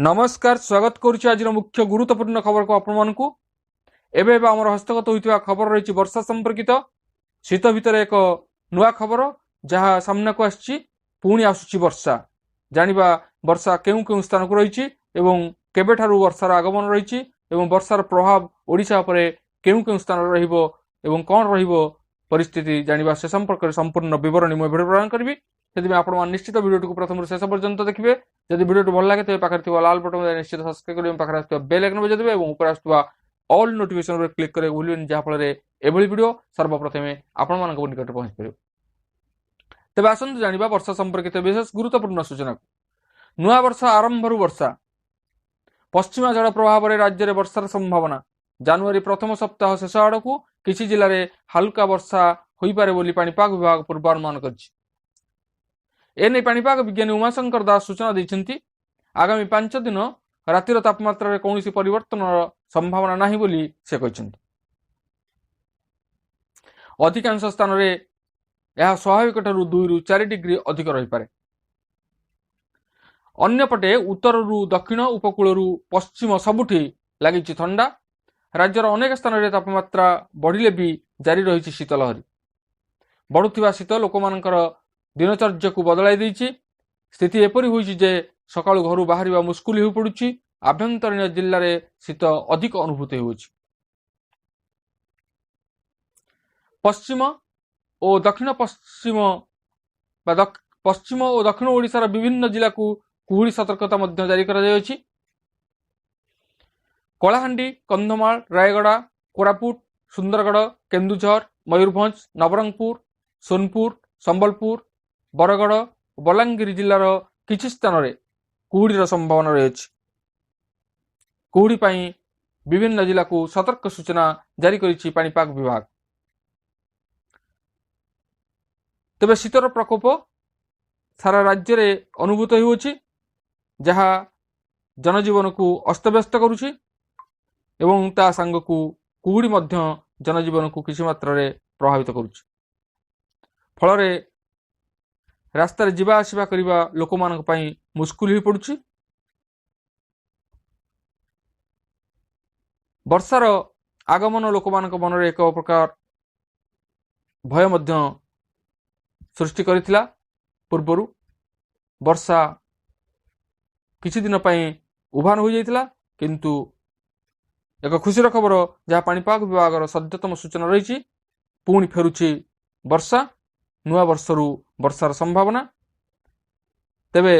नमस्कार स्वागत करुच्ची आज मुख्य गुरुत्वपूर्ण खबर को आपको एवं आम हस्तगत होता खबर रही वर्षा संपर्कित शीत भितर एक नुआ खबर जहाँ सामना को पुणी आसुची वर्षा जानिबा वर्षा केउ केउ स्थान को रही केबेठारु वर्षार आगमन रही वर्षार प्रभाव ओडिशा पर केउ केउ स्थान रहिबो एवं कौन रहिबो परिस्थिति जानिबा से संपर्क संपूर्ण विवरणी मैं भिडियो प्रदान करी से आप निश्चित भिडियो प्रथम शेष पर्यंत देखिए जदि भिडियो भल लगे तेज पाखे लाल बटन निश्चित सब्सक्राइब करेंगे पाखे बेल आइकन बजाइदेवे और ऊपर आसुवा ऑल नोटिफिकेशन क्लिक करेंगे भूलें जहाँफल एभली भिडियो सर्वप्रथम आपण निकट पहुंच पार। तेज आसतु जाना वर्षा संपर्कित विशेष गुरुत्वपूर्ण सूचना नुआ वर्ष आरंभ वर्षा पश्चिमा झड़ प्रभाव में राज्य में वर्षार संभावना जानुरी प्रथम सप्ताह शेष आड़ को किसी जिले में हालुका वर्षा हो पारे बोली पाणीपाग विभाग पूर्वानुमान कर एने पाणीपाग विज्ञानी उमाशंकर दास सूचना देते आगामी 5 दिन रातिर तापमात्रा रे कौन परिवर्तन संभावना नहीं बोली से कहते अधिकांश स्थान में यह स्वाभाविक 2 ରୁ 4 डिग्री अधिक रही पारे। अन्यपटे उत्तर रु दक्षिण उपकूल पश्चिम सबुठी लगी ठंडा राज्यर अनेक स्थान में तापमात्रा बढ़िले भी जारी रही शीतलहरी बढ़ुवा शीत लोकमानकर दिनचर्या को बदलाई देछि। स्थिति एपरी होइछि जे सकाळु घरु बाहरिबा मुस्किल हो पड़ुछि आभ्यंतरीण जिल्ला रे शीत अधिक अनुभूत होउछि। पश्चिम और दक्षिण पश्चिम और दक्षिण ओडिशार विभिन्न जिला को कुहुड़ी सतर्कता मध्य जारी करा जायछि। कलाहांडी कंधमाल रायगड़ा कोरापुट सुंदरगढ़ केन्दुझर मयूरभंज नवरंगपुर सोनपुर संबलपुर बरगढ़ बलांगीर जिलार किछि स्थान रे कुहुड़ीर संभावना रही। कुहुड़ी पाई विभिन्न जिला को सतर्क सूचना जारी करिछि पाणीपाग विभाग। तेबे शीतर प्रकोप सारा राज्य रे अनुभूत होउछि जहाँ जनजीवन को अस्तव्यस्त करुछि एवं ता संग को कुहुड़ी मध्य जनजीवन को किछि मात्रा रे प्रभावित करुछि। फल रास्ता जीवा आसवा करने लोक मुस्किल हो पड़ुछि। वर्षार आगमन लोक मन में एक प्रकार भय मध्य सृष्टि करिथिला। पूर्वर वर्षा किछि दिन पई उभान हो जाइथिला किंतु एक खुशीर खबर जहाँ पाणीपाग विभाग सद्यतम सूचना रही पुणी फेरुछि वर्षा नुआ वर्षरु वर्षार संभावना। तेबे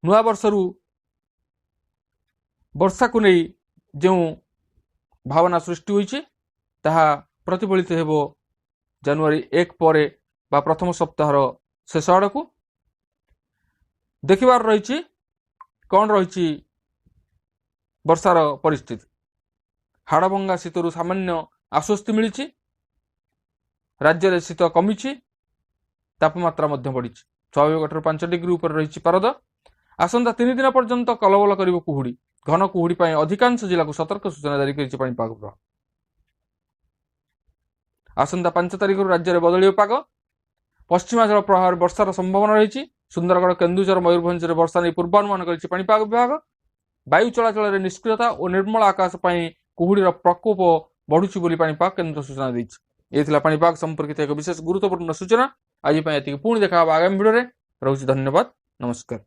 नुआ वर्षरु वर्षा को नहीं जो भावना सृष्टि होइछि ताहा प्रतिफलित हेबो जनवरी 1 पर बा प्रथम सप्ताहर शेष आड़ को देखिबार रही कौन रही वर्षार परिस्थिति। हाड़भंगा शीतरु सामान्य आश्वस्ति मिली राज्य में शीत कमी तापमात्रा बढ़ी स्वाभाविक 5 डिग्री ऊपर रही पारद। आसंता 3 दिन पर्यंत कलबल कर कुहुड़ी घन कुहुड़ी अधिकांश जिला को सतर्क सूचना जारी कर पाणीपाग विभाग। आसंता 5 तारिख राज्य में बदलियो पाग पश्चिमा जल प्रभाव वर्षार संभावना रही। सुंदरगढ़ केन्दुझर मयूरभंज में वर्षा नहीं पूर्वानुमान कर पाणीपाग विभाग। वायु चलाचल में निष्क्रियता और निर्मल आकाश कुहुड़ीर प्रकोप बढ़ुची बोली पाणीपाग केन्द्र सूचना देछि। ये पाणीपाग संपर्कित एक विशेष गुरुत्वपूर्ण सूचना। आज पुणी देखा आगामी भिडियो रे। रहुछि धन्यवाद नमस्कार।